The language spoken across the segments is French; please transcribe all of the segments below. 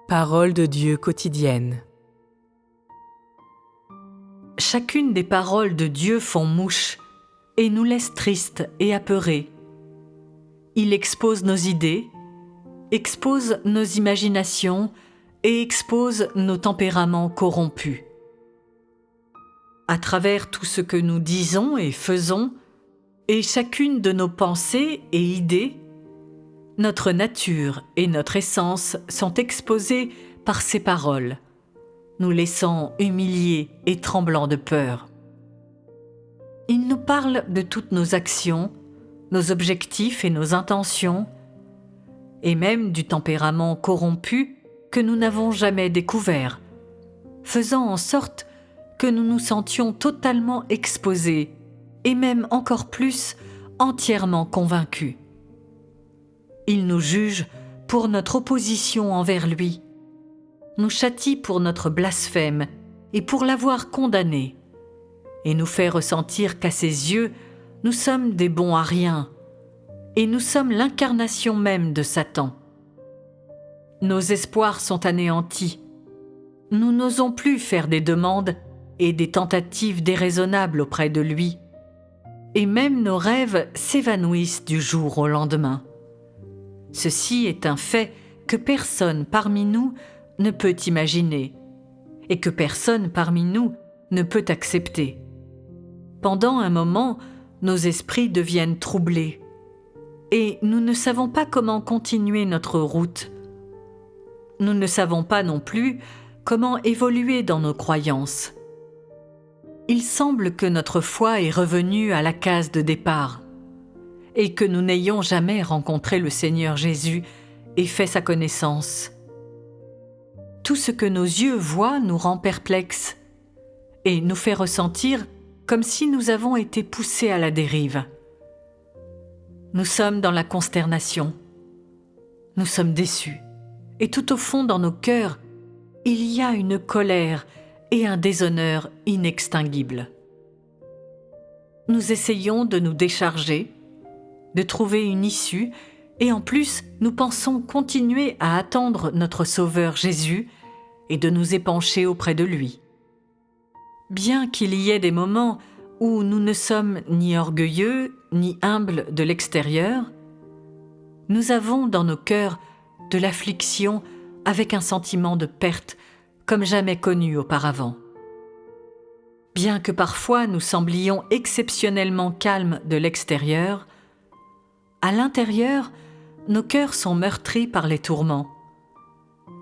Parole de Dieu quotidienne. Chacune des paroles de Dieu font mouche et nous laisse tristes et apeurés. Il expose nos idées, expose nos imaginations et expose nos tempéraments corrompus. À travers tout ce que nous disons et faisons, et chacune de nos pensées et idées, notre nature et notre essence sont exposées par ces paroles, nous laissant humiliés et tremblants de peur. Il nous parle de toutes nos actions, nos objectifs et nos intentions, et même du tempérament corrompu que nous n'avons jamais découvert, faisant en sorte que nous nous sentions totalement exposés et même encore plus entièrement convaincus. Il nous juge pour notre opposition envers lui, nous châtie pour notre blasphème et pour l'avoir condamné, et nous fait ressentir qu'à ses yeux, nous sommes des bons à rien, et nous sommes l'incarnation même de Satan. Nos espoirs sont anéantis. Nous n'osons plus faire des demandes et des tentatives déraisonnables auprès de lui, et même nos rêves s'évanouissent du jour au lendemain. Ceci est un fait que personne parmi nous ne peut imaginer et que personne parmi nous ne peut accepter. Pendant un moment, nos esprits deviennent troublés et nous ne savons pas comment continuer notre route. Nous ne savons pas non plus comment évoluer dans nos croyances. Il semble que notre foi est revenue à la case de départ et que nous n'ayons jamais rencontré le Seigneur Jésus et fait sa connaissance. Tout ce que nos yeux voient nous rend perplexes et nous fait ressentir comme si nous avons été poussés à la dérive. Nous sommes dans la consternation, nous sommes déçus, et tout au fond dans nos cœurs, il y a une colère et un déshonneur inextinguibles. Nous essayons de nous décharger, de trouver une issue, et en plus, nous pensons continuer à attendre notre Sauveur Jésus et de nous épancher auprès de lui. Bien qu'il y ait des moments où nous ne sommes ni orgueilleux ni humbles de l'extérieur, nous avons dans nos cœurs de l'affliction avec un sentiment de perte comme jamais connu auparavant. Bien que parfois nous semblions exceptionnellement calmes de l'extérieur, à l'intérieur, nos cœurs sont meurtris par les tourments.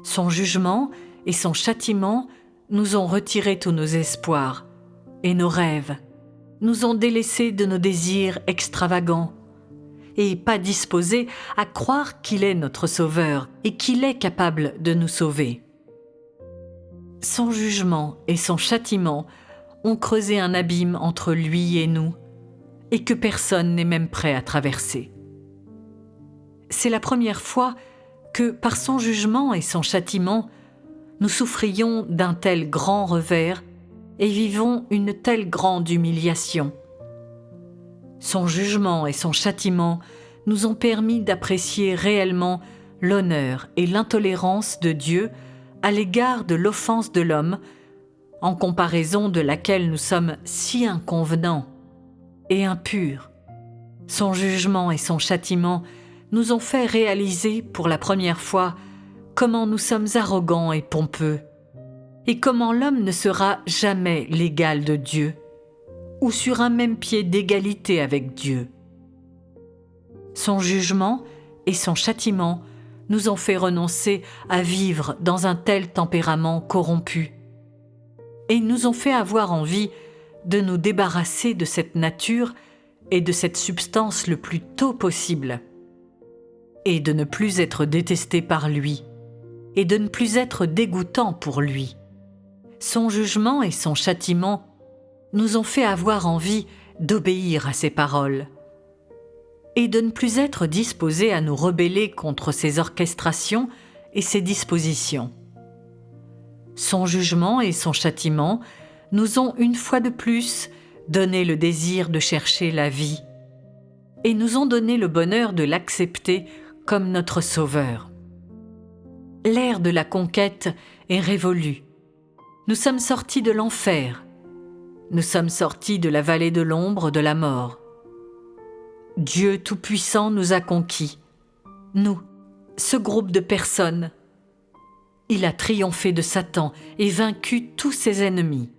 Son jugement et son châtiment nous ont retiré tous nos espoirs et nos rêves, nous ont délaissés de nos désirs extravagants et pas disposés à croire qu'il est notre Sauveur et qu'il est capable de nous sauver. Son jugement et son châtiment ont creusé un abîme entre lui et nous et que personne n'est même prêt à traverser. C'est la première fois que, par son jugement et son châtiment, nous souffrions d'un tel grand revers et vivons une telle grande humiliation. Son jugement et son châtiment nous ont permis d'apprécier réellement l'honneur et l'intolérance de Dieu à l'égard de l'offense de l'homme, en comparaison de laquelle nous sommes si inconvenants et impurs. Son jugement et son châtiment nous ont fait réaliser pour la première fois comment nous sommes arrogants et pompeux, et comment l'homme ne sera jamais l'égal de Dieu, ou sur un même pied d'égalité avec Dieu. Son jugement et son châtiment nous ont fait renoncer à vivre dans un tel tempérament corrompu, et nous ont fait avoir envie de nous débarrasser de cette nature et de cette substance le plus tôt possible, et de ne plus être détesté par lui, et de ne plus être dégoûtant pour lui. Son jugement et son châtiment nous ont fait avoir envie d'obéir à ses paroles, et de ne plus être disposés à nous rebeller contre ses orchestrations et ses dispositions. Son jugement et son châtiment nous ont une fois de plus donné le désir de chercher la vie, et nous ont donné le bonheur de l'accepter comme notre Sauveur. L'ère de la conquête est révolue. Nous sommes sortis de l'enfer. Nous sommes sortis de la vallée de l'ombre de la mort. Dieu Tout-Puissant nous a conquis. Nous, ce groupe de personnes. Il a triomphé de Satan et vaincu tous ses ennemis.